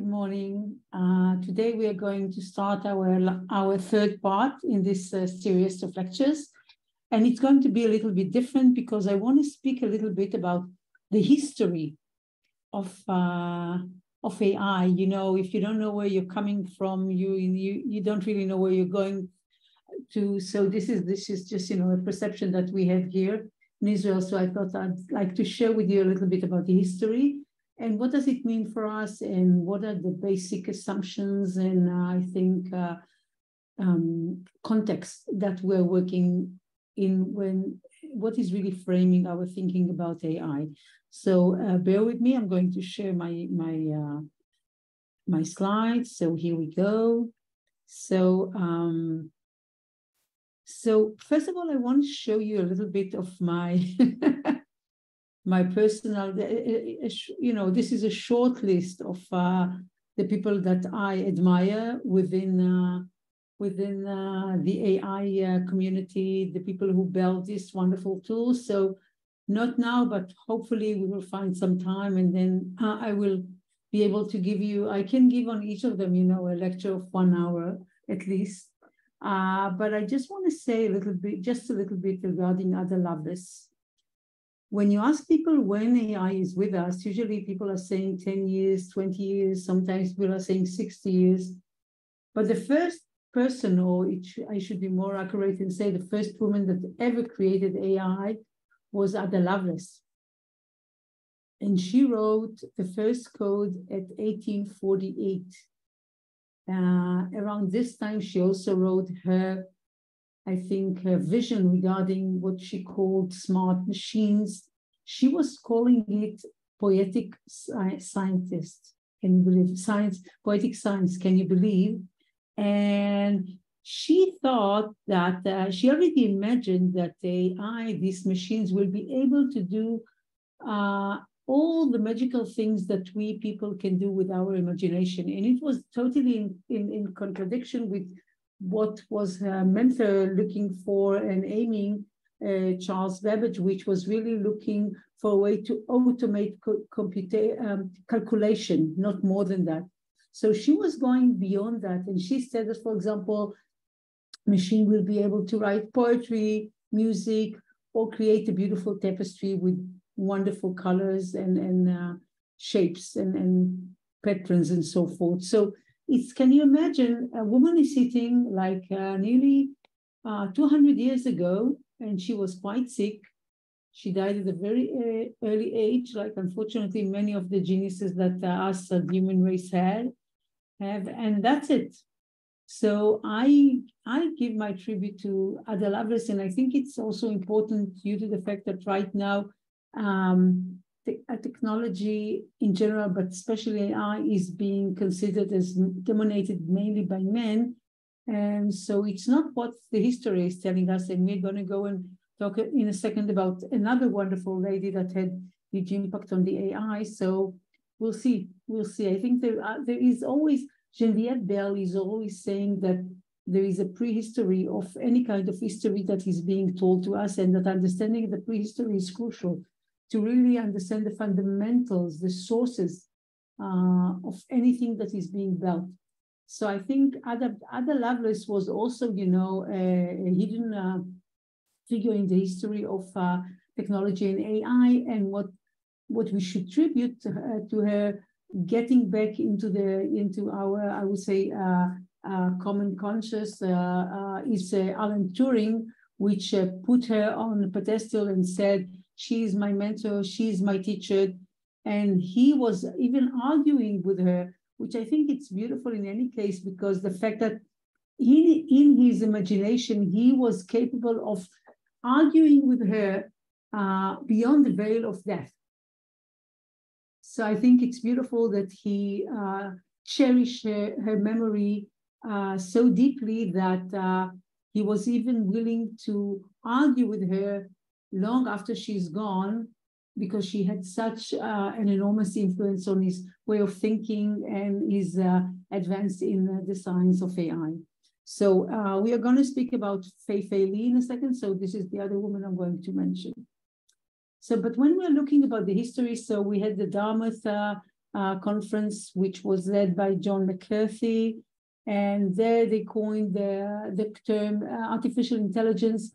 Good morning. Today we are going to start our third part in this series of lectures. And it's going to be a little bit different because I want to speak a little bit about the history of AI. You know, if you don't know where you're coming from, you don't really know where you're going to. So this is just, you know, a perception that we have here in Israel. So I thought I'd like to share with you a little bit about the history. And what does it mean for us, and what are the basic assumptions and I think context that we're working in what is really framing our thinking about AI. So bear with me. I'm going to share my slides. So here we go. So first of all, I want to show you a little bit of my my personal, you know, this is a short list of the people that I admire within the AI community, the people who build this wonderful tool. So not now, but hopefully we will find some time, and then I will be able to give you, I can give on each of them, you know, a lecture of 1 hour at least. But I just want to say just a little bit regarding Ada Lovelace. When you ask people when AI is with us, usually people are saying 10 years, 20 years, sometimes people are saying 60 years. But the first person, or I should be more accurate and say the first woman that ever created AI was Ada Lovelace. And she wrote the first code at 1848. Around this time, she also wrote her vision regarding what she called smart machines. She was calling it poetic scientist. Can you believe? Poetic science, can you believe? And she thought that she already imagined that AI, these machines, will be able to do all the magical things that we people can do with our imagination. And it was totally in contradiction with what was her mentor looking for and aiming, Charles Babbage, which was really looking for a way to automate calculation, not more than that. So she was going beyond that. And she said that, for example, machine will be able to write poetry, music, or create a beautiful tapestry with wonderful colors and shapes and patterns and so forth. So can you imagine a woman is sitting like nearly 200 years ago, and she was quite sick. She died at a very early age, like unfortunately many of the geniuses that us as human race have, and that's it. So I give my tribute to Ada Lovelace, and I think it's also important due to the fact that right now technology in general, but especially AI, is being considered as dominated mainly by men. And so it's not what the history is telling us. And we're going to go and talk in a second about another wonderful lady that had huge impact on the AI. So we'll see. I think there is always, Geneviève Bell is always saying that there is a prehistory of any kind of history that is being told to us, and that understanding the prehistory is crucial to really understand the fundamentals, the sources of anything that is being built. So I think Ada Lovelace was also, you know, a hidden figure in the history of technology and AI, and what we should tribute to her getting back into our, I would say, common conscious is Alan Turing, which put her on a pedestal and said, she is my mentor, she is my teacher. And he was even arguing with her, which I think it's beautiful in any case, because the fact that in his imagination, he was capable of arguing with her beyond the veil of death. So I think it's beautiful that he cherished her memory so deeply that he was even willing to argue with her long after she's gone, because she had such an enormous influence on his way of thinking and his advance in the science of AI. So we are going to speak about Fei Li in a second. So this is the other woman I'm going to mention. So, but when we're looking about the history, so we had the Dartmouth conference, which was led by John McCarthy. And there they coined the term artificial intelligence.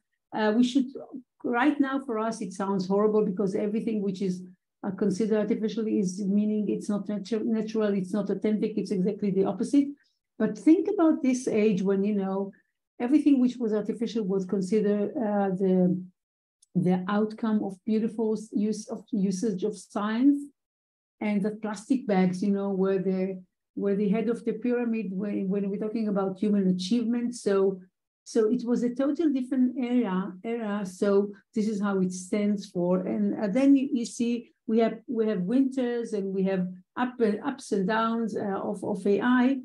We should, right now for us, it sounds horrible because everything which is considered artificial is meaning it's not natural, it's not authentic, it's exactly the opposite. But think about this age when, you know, everything which was artificial was considered the outcome of beautiful usage of science, and the plastic bags, you know, were the head of the pyramid when we're talking about human achievement. So it was a total different era. So this is how it stands for. And then you see we have winters and we have ups and downs of AI.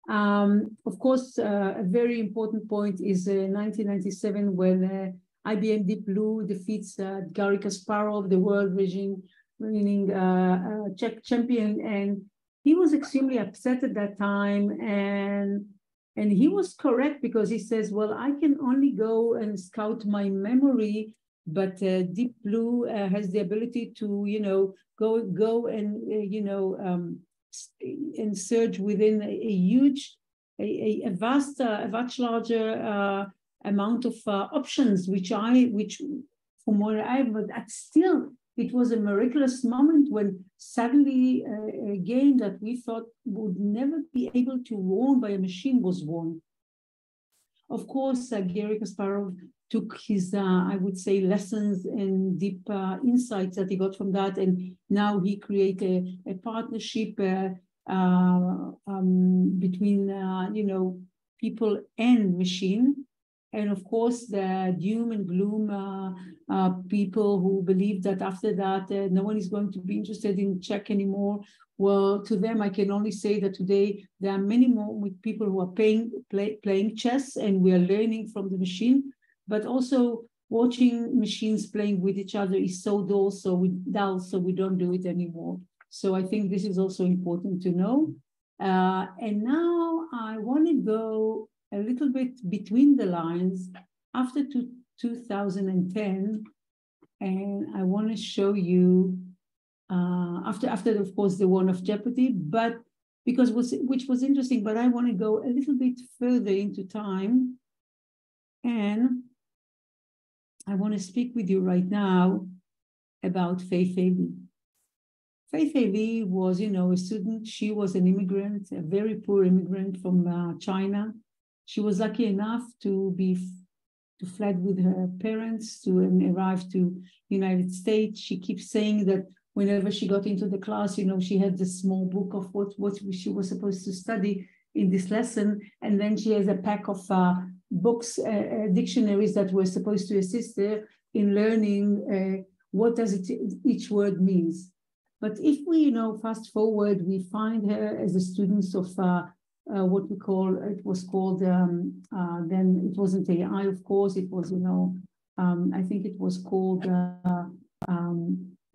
Of course, a very important point is 1997 when IBM Deep Blue defeats Garry Kasparov, the world winning Czech champion, and he was extremely upset at that time, and he was correct because he says, well, I can only go and scout my memory, but Deep Blue has the ability to, you know, go and and search within a vast, much larger amount of options, which from what I have, but still, it was a miraculous moment when suddenly a game that we thought would never be able to won by a machine was won. Of course, Garry Kasparov took his, I would say, lessons and deep insights that he got from that, and now he created a partnership between, people and machine. And of course, the doom and gloom people who believe that after that, no one is going to be interested in Czech anymore. Well, to them, I can only say that today there are many more people who are playing chess, and we are learning from the machine, but also watching machines playing with each other is so dull, so we don't do it anymore. So I think this is also important to know. And now I want to go a little bit between the lines after 2010, and I want to show you after of course the one of Jeopardy, but which was interesting, but I want to go a little bit further into time, and I want to speak with you right now about Faith Ely. Faith Ely was, a student. She was an immigrant, a very poor immigrant from China. She was lucky enough to fled with her parents to arrive to United States. She keeps saying that whenever she got into the class, she had this small book of what she was supposed to study in this lesson, and then she has a pack of books, dictionaries that were supposed to assist her in learning what does each word means. But if we, fast forward, we find her as a student of what we call, it was called, then it wasn't AI, of course, it was, I think it was called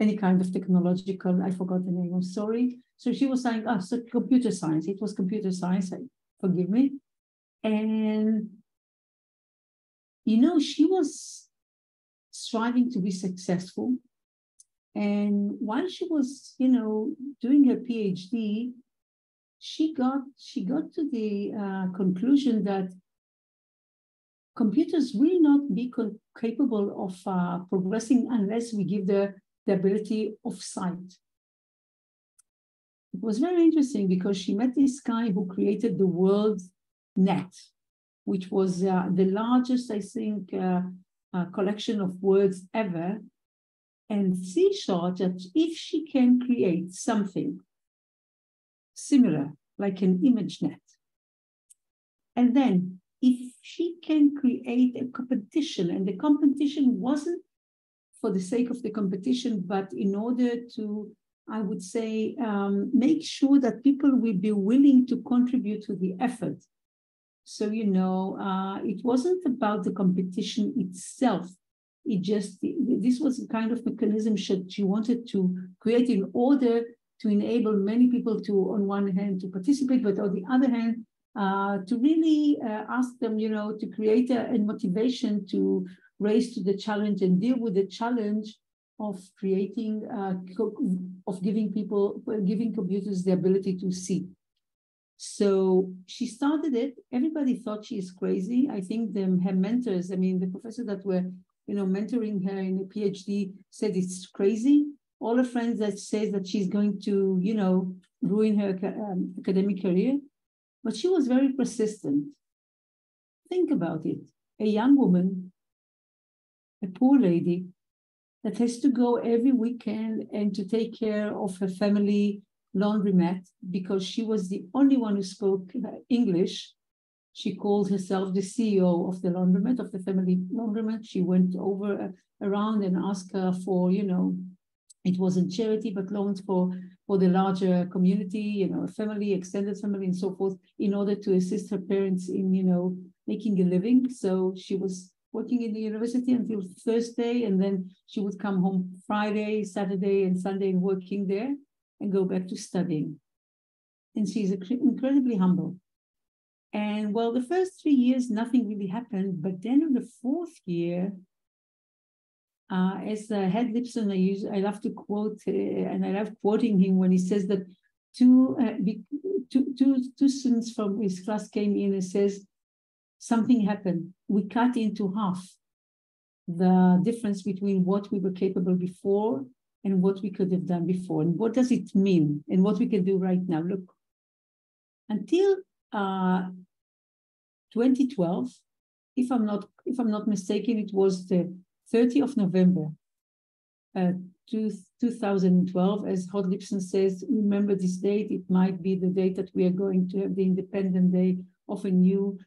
any kind of technological, I forgot the name, I'm sorry. So she was saying, so computer science, it was computer science, forgive me. And, she was striving to be successful. And while she was, doing her PhD, she got to the conclusion that computers will not be capable of progressing unless we give the ability of sight. It was very interesting because she met this guy who created the world net, which was the largest, I think, collection of words ever. And she thought that if she can create something similar, like an image net, and then if she can create a competition, and the competition wasn't for the sake of the competition, but in order to, I would say, make sure that people will be willing to contribute to the effort. So, it wasn't about the competition itself. This was a kind of mechanism she wanted to create in order to enable many people to, on one hand, to participate, but on the other hand, to really ask them, to create a motivation to raise to the challenge and deal with the challenge of creating, of giving computers the ability to see. So she started it. Everybody thought she is crazy. I think her mentors, I mean, the professors that were, mentoring her in a PhD said it's crazy. All her friends that says that she's going to, ruin her academic career. But she was very persistent. Think about it. A young woman, a poor lady, that has to go every weekend and to take care of her family laundromat because she was the only one who spoke English. She called herself the CEO of the laundromat, of the family laundromat. She went around and asked her for, it wasn't charity, but loans for the larger community, family, extended family, and so forth, in order to assist her parents in, making a living. So she was working in the university until Thursday, and then she would come home Friday, Saturday, and Sunday and working there and go back to studying. And she's incredibly humble. And well, the first 3 years, nothing really happened. But then in the fourth year, as Head Lipson, I love to quote, and I love quoting him when he says that two students from his class came in and says, something happened. We cut into half the difference between what we were capable before and what we could have done before. And what does it mean? And what we can do right now? Look, until 2012, if I'm not mistaken, it was the 30th of November, 2012, as Hod Lipson says, remember this date, it might be the date that we are going to have the Independent Day of a new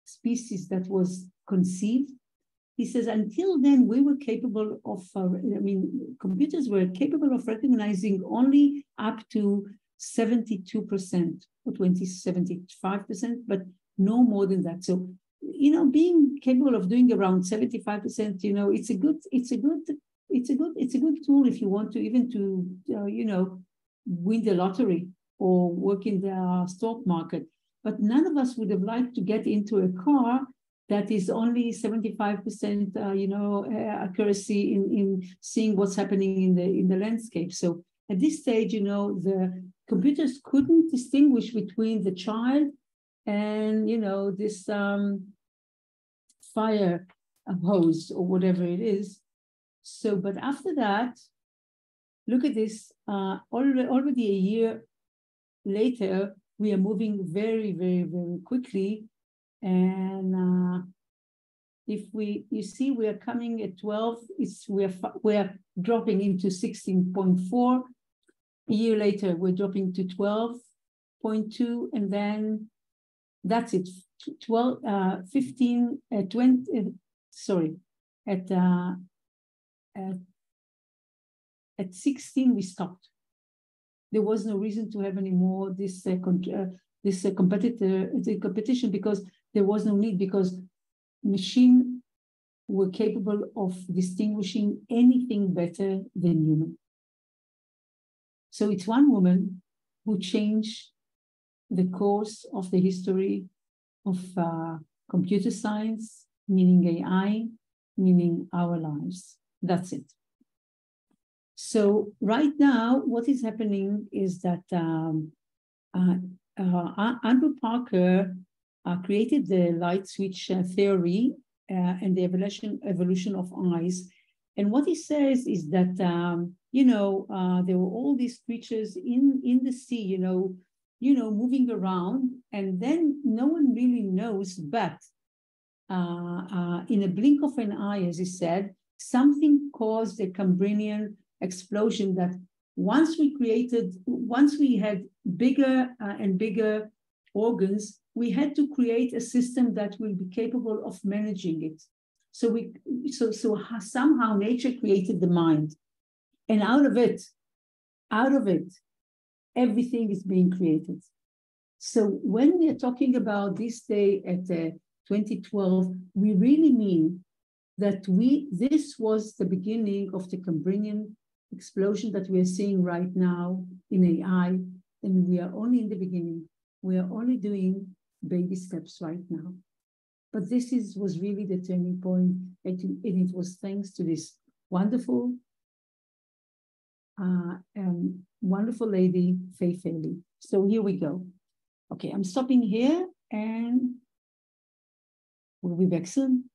species that was conceived. He says, until then, we were capable of, computers were capable of recognizing only up to 72% or 75%, but no more than that. So, being capable of doing around 75%, it's a good tool if you want to even to, win the lottery or work in the stock market. But none of us would have liked to get into a car that is only 75%, accuracy in seeing what's happening in the landscape. So at this stage, the computers couldn't distinguish between the child and, this fire hose or whatever it is. So, but after that, look at this, already a year later, we are moving very, very, very quickly. And you see, we are coming at 12, we are dropping into 16.4. A year later, we're dropping to 12.2, and then that's it. 15, 20, sorry, at 16, we stopped. There was no reason to have any more this competition, because there was no need, because machines were capable of distinguishing anything better than human. So it's one woman who changed the course of the history of computer science, meaning AI, meaning our lives. That's it. So right now, what is happening is that Andrew Parker created the light switch theory and the evolution of eyes. And what he says is that, there were all these creatures in the sea, moving around, and then no one really knows, but in a blink of an eye, as he said, something caused a Cambrian explosion that once we had bigger and bigger organs, we had to create a system that will be capable of managing it. So somehow nature created the mind, and out of it, everything is being created. So when we are talking about this day at 2012, we really mean that this was the beginning of the Cambrian explosion that we are seeing right now in AI, and we are only in the beginning. We are only doing baby steps right now. But this was really the turning point, and it was thanks to this wonderful lady, Faith Yahli. So here we go. Okay, I'm stopping here, and we'll be back soon.